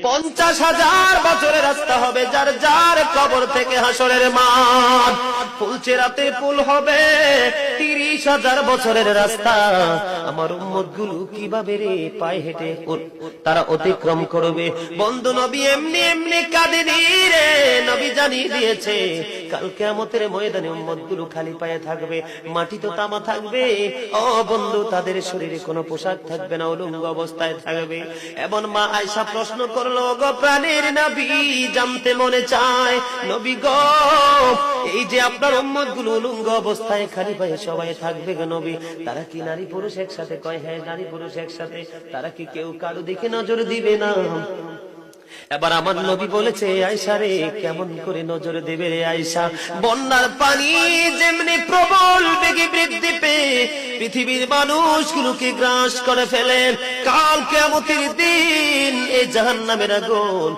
50,000 বছরের রাস্তা হবে, যার যার কবর থেকে হাসরের মাঠ। ফুলচেরাতে পুল হবে 30,000 বছরের রাস্তা। আমার উম্মত গুলো কিভাবে রে পায়ে হেঁটে তারা অতিক্রম করবে? বন্ধু নবী এমনি এমনি কাঁদেনি রে, নবী জানিয়ে দিয়েছে কাল কিয়ামতের ময়দানে উম্মত গুলো খালি পায়ে থাকবে, মাটি তো তামা থাকবে। ও বন্ধু, তাদের শরীরে কোনো পোশাক থাকবে না, উলঙ্গ অবস্থায় থাকবে। এমন মা আয়েশা প্রশ্ন করলো, গো প্রাণের নবী, জানতে মনে চায় নবী গো, এই যে আপনার উম্মত গুলো উলঙ্গ অবস্থায় খালি পায়ে সবাই থাকবে গো নবী, তারা কি নারী পুরুষ একসাথে? কয় হ্যাঁ, নারী পুরুষ একসাথে। তারা কি কেউ কারো দিকে নজর দিবে না? এবার আমার নবী বলেছে, আয়েশা রে, কেমন করে নজর দেবে রে আয়েশা? বন্যার পানি যেমনি প্রবল বেগে বৃদ্ধি পেয়ে পৃথিবীর মানুষগুলোকে গ্রাস করে ফেলে, কাল কিয়ামতের দিন এই জাহান্নামের আগুন